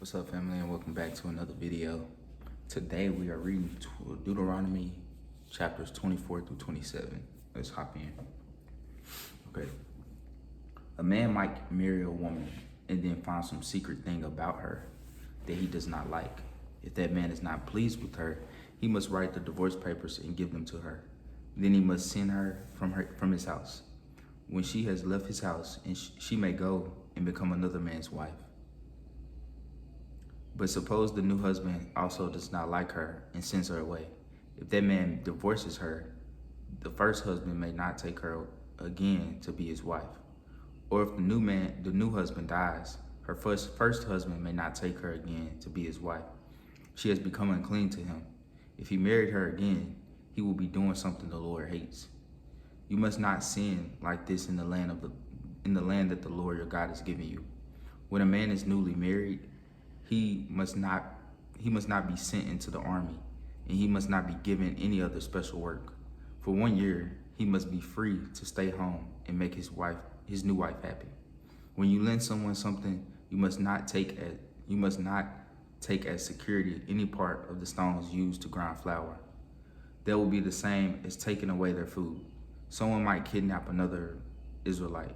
What's up, family, and welcome back to another video. Today we are reading Deuteronomy chapters 24 through 27. Let's hop in. Okay. A man might marry a woman and then find some secret thing about her that he does not like. If that man is not pleased with her, he must write the divorce papers and give them to her. Then he must send her from his house. When she has left his house, and she may go and become another man's wife. But suppose the new husband also does not like her and sends her away. If that man divorces her, the first husband may not take her again to be his wife. Or if the new husband dies, her first husband may not take her again to be his wife. She has become unclean to him. If he married her again, he will be doing something the Lord hates. You must not sin like this in the land that the Lord your God is giving you. When a man is newly married, he must not be sent into the army, and he must not be given any other special work. For 1 year, he must be free to stay home and make his new wife happy. When you lend someone something, you must not take as security any part of the stones used to grind flour. That will be the same as taking away their food. Someone might kidnap another Israelite,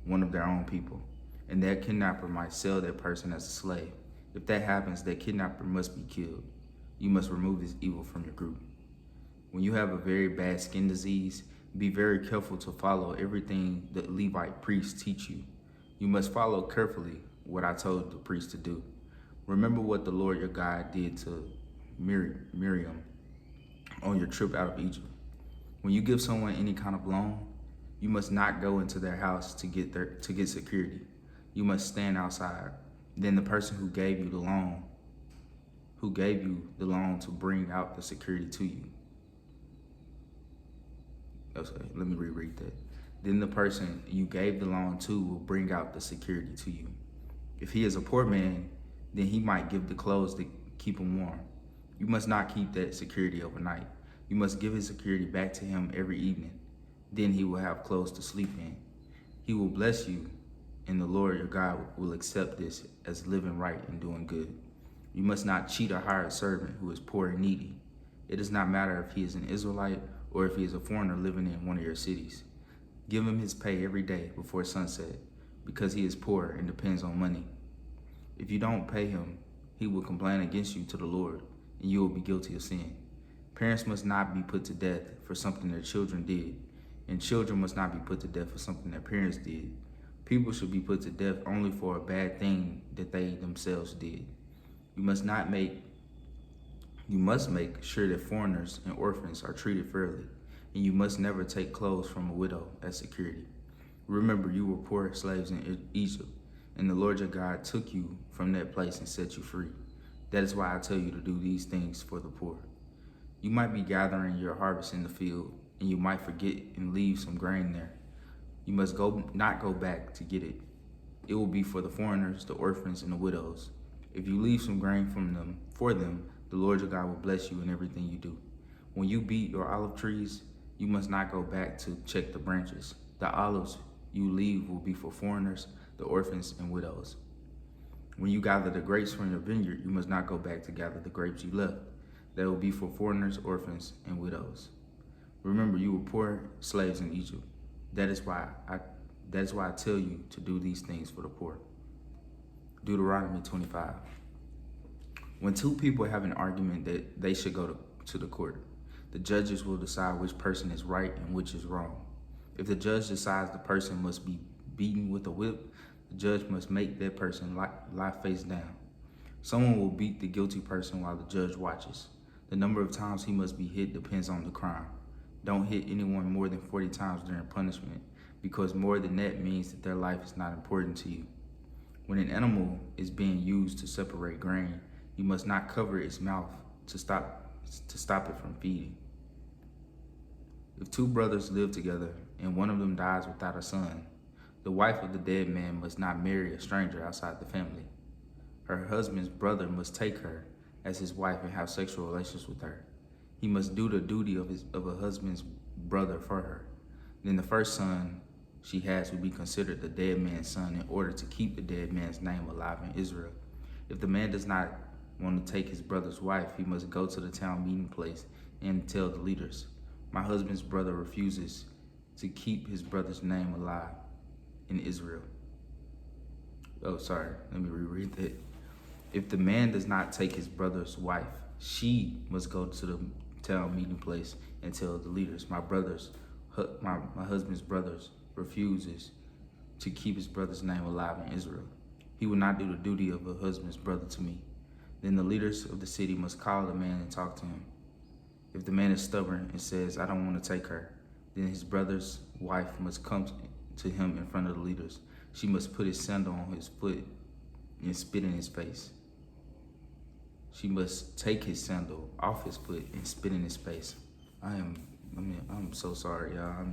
one of their own people, and that kidnapper might sell that person as a slave. If that happens, that kidnapper must be killed. You must remove this evil from your group. When you have a very bad skin disease, be very careful to follow everything the Levite priests teach you. You must follow carefully what I told the priests to do. Remember what the Lord your God did to Miriam on your trip out of Egypt. When you give someone any kind of loan, you must not go into their house to get security. You must stand outside. Then the person who gave you the loan to bring out the security to you. Okay, let me reread that. Then the person you gave the loan to will bring out the security to you. If he is a poor man, then he might give the clothes to keep him warm. You must not keep that security overnight. You must give his security back to him every evening. Then he will have clothes to sleep in. He will bless you, and the Lord your God will accept this as living right and doing good. You must not cheat a hired servant who is poor and needy. It does not matter if he is an Israelite or if he is a foreigner living in one of your cities. Give him his pay every day before sunset, because he is poor and depends on money. If you don't pay him, he will complain against you to the Lord, and you will be guilty of sin. Parents must not be put to death for something their children did, and children must not be put to death for something their parents did. People should be put to death only for a bad thing that they themselves did. You must make sure that foreigners and orphans are treated fairly, and you must never take clothes from a widow as security. Remember, you were poor slaves in Egypt, and the Lord your God took you from that place and set you free. That is why I tell you to do these things for the poor. You might be gathering your harvest in the field, and you might forget and leave some grain there. You must not go back to get it. It will be for the foreigners, the orphans, and the widows. If you leave some grain for them, the Lord your God will bless you in everything you do. When you beat your olive trees, you must not go back to check the branches. The olives you leave will be for foreigners, the orphans, and widows. When you gather the grapes from your vineyard, you must not go back to gather the grapes you left. That will be for foreigners, orphans, and widows. Remember, you were poor slaves in Egypt. That is why I tell you to do these things for the poor. Deuteronomy 25. When two people have an argument that they should go to the court, the judges will decide which person is right and which is wrong. If the judge decides the person must be beaten with a whip, the judge must make that person lie face down. Someone will beat the guilty person while the judge watches. The number of times he must be hit depends on the crime. Don't hit anyone more than 40 times during punishment, because more than that means that their life is not important to you. When an animal is being used to separate grain, you must not cover its mouth to stop it from feeding. If two brothers live together and one of them dies without a son, the wife of the dead man must not marry a stranger outside the family. Her husband's brother must take her as his wife and have sexual relations with her. He must do the duty of a husband's brother for her. Then the first son she has will be considered the dead man's son in order to keep the dead man's name alive in Israel. If the man does not want to take his brother's wife, he must go to the town meeting place and tell the leaders, my husband's brother refuses to keep his brother's name alive in Israel. Oh, sorry, let me reread that. If the man does not take his brother's wife, she must go to the town meeting place and tell the leaders, my husband's brothers refuses to keep his brother's name alive in Israel. He will not do the duty of a husband's brother to me. Then the leaders of the city must call the man and talk to him. If the man is stubborn and says, I don't want to take her, then his brother's wife must come to him in front of the leaders. She must put his sandal on his foot and spit in his face. She must take his sandal off his foot and spit in his face. I'm so sorry, y'all.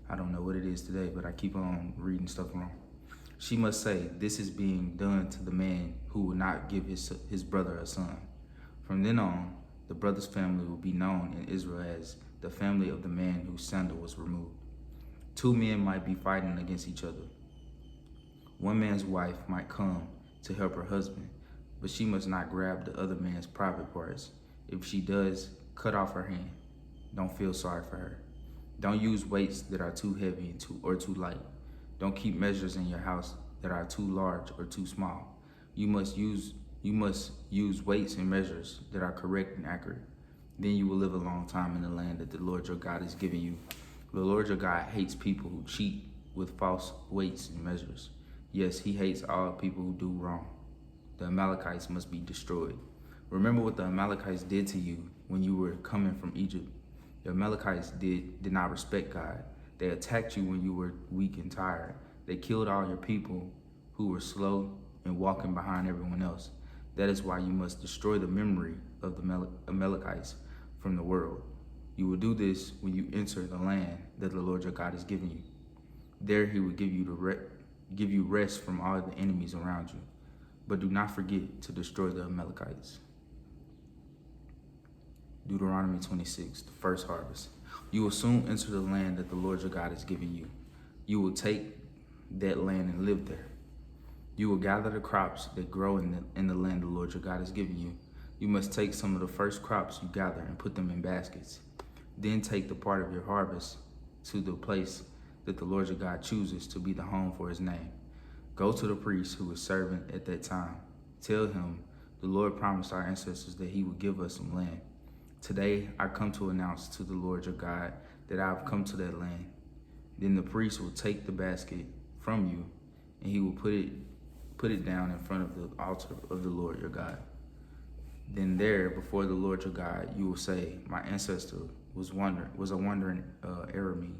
I don't know what it is today, but I keep on reading stuff wrong. She must say, this is being done to the man who will not give his brother a son. From then on, the brother's family will be known in Israel as the family of the man whose sandal was removed. Two men might be fighting against each other. One man's wife might come to help her husband, but she must not grab the other man's private parts. If she does, cut off her hand. Don't feel sorry for her. Don't use weights that are too heavy or too light. Don't keep measures in your house that are too large or too small. You must use weights and measures that are correct and accurate. Then you will live a long time in the land that the Lord your God is giving you. The Lord your God hates people who cheat with false weights and measures. Yes, he hates all people who do wrong. The Amalekites must be destroyed. Remember what the Amalekites did to you when you were coming from Egypt. The Amalekites did not respect God. They attacked you when you were weak and tired. They killed all your people who were slow and walking behind everyone else. That is why you must destroy the memory of the Amalekites from the world. You will do this when you enter the land that the Lord your God is giving you. There he will give you rest from all the enemies around you. But do not forget to destroy the Amalekites. Deuteronomy 26, the first harvest. You will soon enter the land that the Lord your God is giving you. You will take that land and live there. You will gather the crops that grow in the land the Lord your God is giving you. You must take some of the first crops you gather and put them in baskets. Then take the part of your harvest to the place that the Lord your God chooses to be the home for his name. Go to the priest who was serving at that time. Tell him, the Lord promised our ancestors that he would give us some land. Today, I come to announce to the Lord your God that I have come to that land. Then the priest will take the basket from you, and he will put it down in front of the altar of the Lord your God. Then there, before the Lord your God, you will say, my ancestor was a wandering Aramean.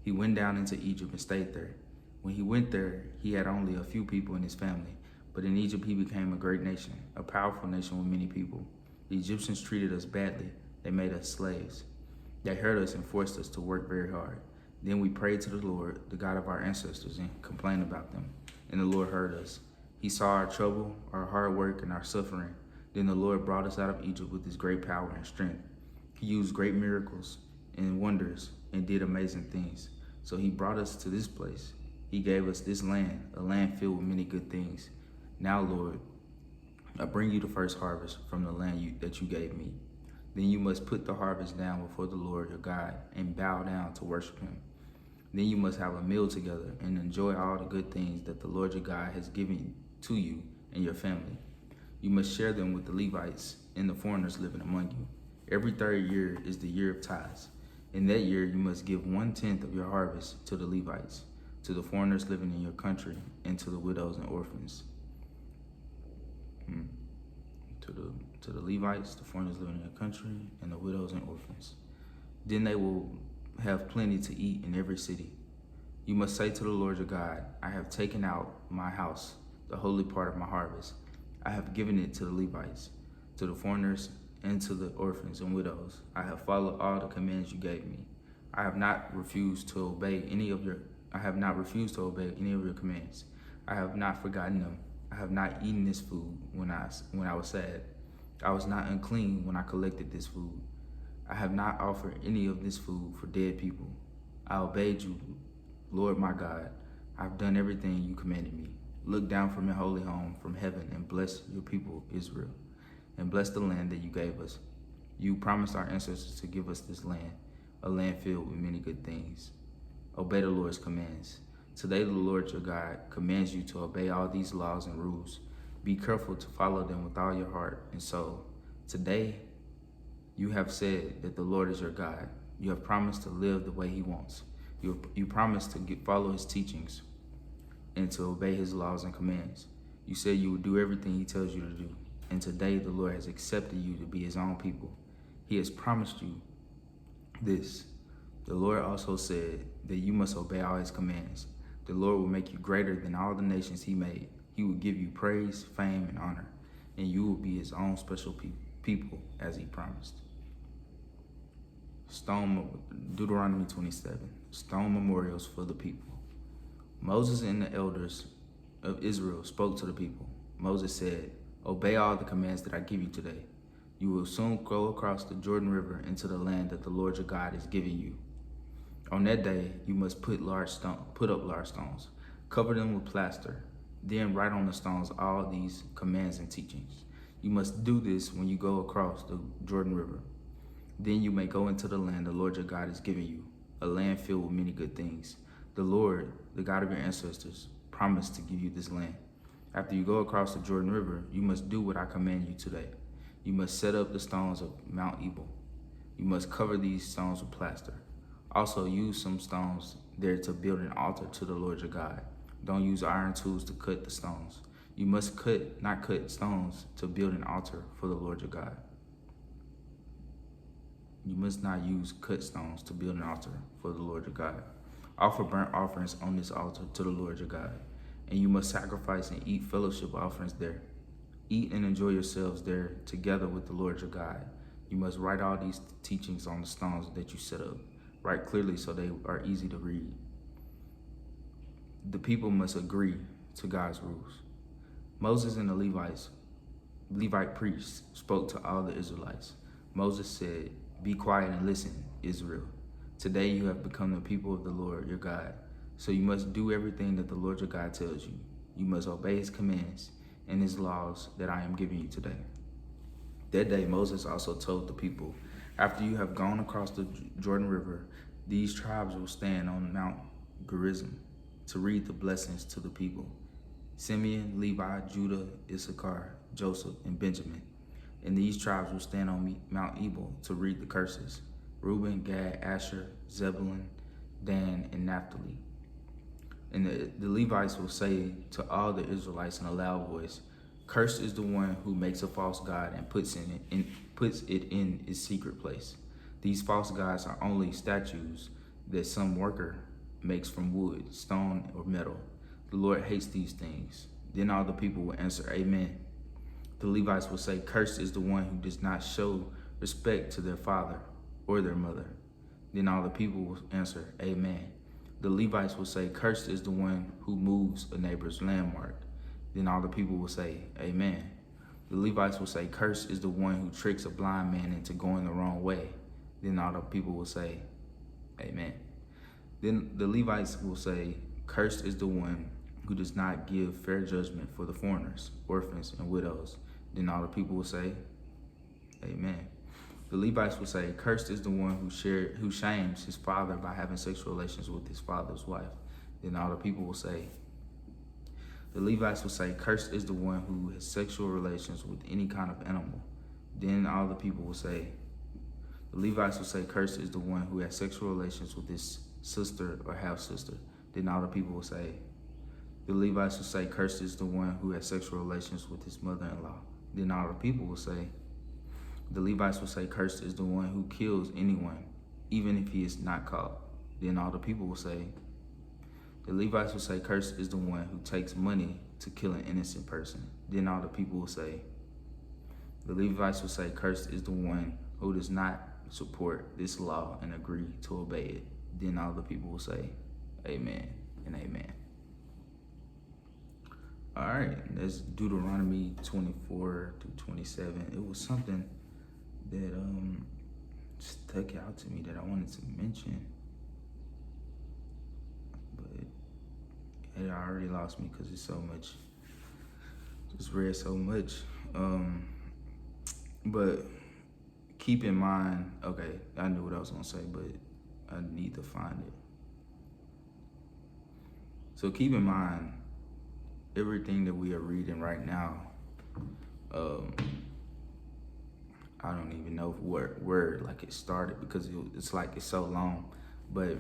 He went down into Egypt and stayed there. When he went there, he had only a few people in his family. But in Egypt, he became a great nation, a powerful nation with many people. The Egyptians treated us badly. They made us slaves. They hurt us and forced us to work very hard. Then we prayed to the Lord, the God of our ancestors, and complained about them. And the Lord heard us. He saw our trouble, our hard work, and our suffering. Then the Lord brought us out of Egypt with his great power and strength. He used great miracles and wonders and did amazing things. So he brought us to this place. He gave us this land, a land filled with many good things. Now, Lord, I bring you the first harvest from the land that you gave me. Then you must put the harvest down before the Lord your God and bow down to worship him. Then you must have a meal together and enjoy all the good things that the Lord your God has given to you and your family. You must share them with the Levites and the foreigners living among you. Every third year is the year of tithes. In that year, you must give 1/10 of your harvest to the Levites, to the foreigners living in your country, and to the widows and orphans. To the Levites, the foreigners living in your country, and the widows and orphans. Then they will have plenty to eat in every city. You must say to the Lord your God, I have taken out my house, the holy part of my harvest. I have given it to the Levites, to the foreigners, and to the orphans and widows. I have followed all the commands you gave me. I have not refused to obey any of your commands. I have not forgotten them. I have not eaten this food when I was sad. I was not unclean when I collected this food. I have not offered any of this food for dead people. I obeyed you, Lord my God. I've done everything you commanded me. look down from your holy home from heaven and bless your people Israel, and bless the land that you gave us. You promised our ancestors to give us this land, a land filled with many good things. Obey the Lord's commands. Today the Lord your God commands you to obey all these laws and rules. Be careful to follow them with all your heart and soul. Today you have said that the Lord is your God. You have promised to live the way he wants. You promised to follow his teachings and to obey his laws and commands. You said you would do everything he tells you to do. And today the Lord has accepted you to be his own people. He has promised you this. The Lord also said that you must obey all his commands. The Lord will make you greater than all the nations he made. He will give you praise, fame, and honor, and you will be his own special people as he promised. Deuteronomy 27, stone memorials for the people. Moses and the elders of Israel spoke to the people. Moses said, obey all the commands that I give you today. You will soon go across the Jordan River into the land that the Lord your God is giving you. On that day, you must put up large stones, cover them with plaster, then write on the stones all these commands and teachings. You must do this when you go across the Jordan River. Then you may go into the land the Lord your God is giving you, a land filled with many good things. The Lord, the God of your ancestors, promised to give you this land. After you go across the Jordan River, you must do what I command you today. You must set up the stones of Mount Ebal. You must cover these stones with plaster. Also use some stones there to build an altar to the Lord your God. Don't use iron tools to cut the stones. You must not cut stones to build an altar for the Lord your God. You must not use cut stones to build an altar for the Lord your God. Offer burnt offerings on this altar to the Lord your God, and you must sacrifice and eat fellowship offerings there. Eat and enjoy yourselves there together with the Lord your God. You must write all these teachings on the stones that you set up. Write clearly so they are easy to read. The people must agree to God's rules. Moses and the Levite priests, spoke to all the Israelites. Moses said, be quiet and listen, Israel. Today you have become the people of the Lord your God. So you must do everything that the Lord your God tells you. You must obey his commands and his laws that I am giving you today. That day Moses also told the people, after you have gone across the Jordan River, these tribes will stand on Mount Gerizim to read the blessings to the people. Simeon, Levi, Judah, Issachar, Joseph, and Benjamin. And these tribes will stand on Mount Ebal to read the curses. Reuben, Gad, Asher, Zebulun, Dan, and Naphtali. And the Levites will say to all the Israelites in a loud voice, cursed is the one who makes a false god and puts it in its secret place. These false gods are only statues that some worker makes from wood, stone, or metal. The Lord hates these things. Then all the people will answer, amen. The Levites will say, cursed is the one who does not show respect to their father or their mother. Then all the people will answer, amen. The Levites will say, cursed is the one who moves a neighbor's landmark. Then all the people will say, amen. The Levites will say, cursed is the one who tricks a blind man into going the wrong way. Then all the people will say, amen. Then the Levites will say, cursed is the one who does not give fair judgment for the foreigners, orphans, and widows. Then all the people will say, amen. The Levites will say, cursed is the one who shames his father by having sexual relations with his father's wife. Then all the people will say, the Levites will say, cursed is the one who has sexual relations with any kind of animal. Then all the people will say, the Levites will say, cursed is the one who has sexual relations with his sister or half-sister. Then all the people will say, the Levites will say, cursed is the one who has sexual relations with his mother-in-law. Then all the people will say, the Levites will say, cursed is the one who kills anyone, even if he is not caught. Then all the people will say, the Levites will say, cursed is the one who takes money to kill an innocent person. Then all the people will say, the Levites will say, cursed is the one who does not support this law and agree to obey it. Then all the people will say, amen and amen. All right, that's Deuteronomy 24 to 27. It was something that stuck out to me that I wanted to mention, but it it already lost me because it's so much. Just read so much. But keep in mind, okay, I knew what I was gonna say, but I need to find it. So keep in mind, everything that we are reading right now, I don't even know where like it started because it's like it's so long. But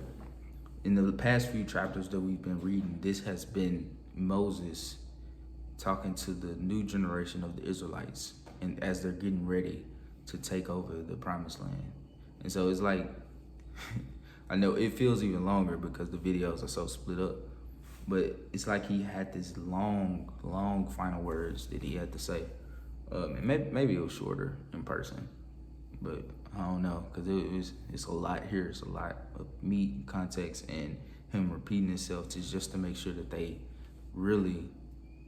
in the past few chapters that we've been reading, this has been Moses talking to the new generation of the Israelites, and as they're getting ready to take over the promised land. And so it's like, I know it feels even longer because the videos are so split up, but it's like he had this long final words that he had to say. Maybe it was shorter in person, but I don't know, because it's a lot here. It's a lot of meat and context, and him repeating himself just to make sure that they really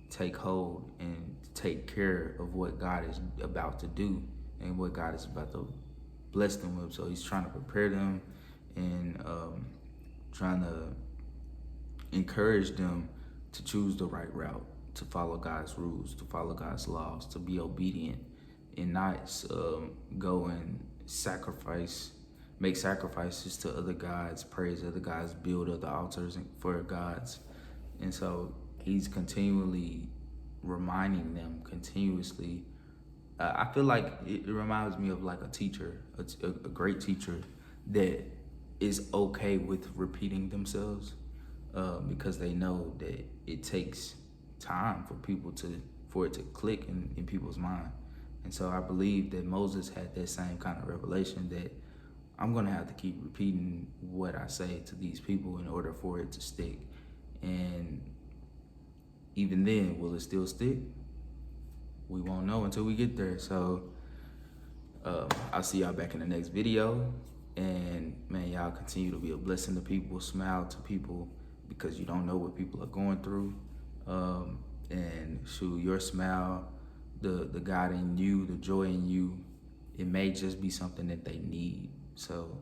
take hold and take care of what God is about to do and what God is about to bless them with. So he's trying to prepare them and trying to encourage them to choose the right route, to follow God's rules, to follow God's laws, to be obedient and not go and make sacrifices to other gods, praise other gods, build other altars for gods. And so he's continually reminding them continuously. I feel like it reminds me of like a teacher, a great teacher that is okay with repeating themselves because they know that it takes time for it to click in people's mind. And so I believe that Moses had that same kind of revelation that I'm gonna have to keep repeating what I say to these people in order for it to stick. And even then, will it still stick? We won't know until we get there. So I'll see y'all back in the next video. And man, y'all continue to be a blessing to people, smile to people, because you don't know what people are going through. And shoot, your smile, the God in you, the joy in you, it may just be something that they need. So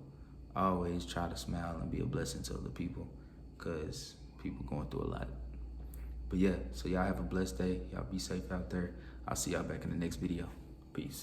always try to smile and be a blessing to other people, because people going through a lot. But yeah, so y'all have a blessed day. Y'all be safe out there. I'll see y'all back in the next video. Peace.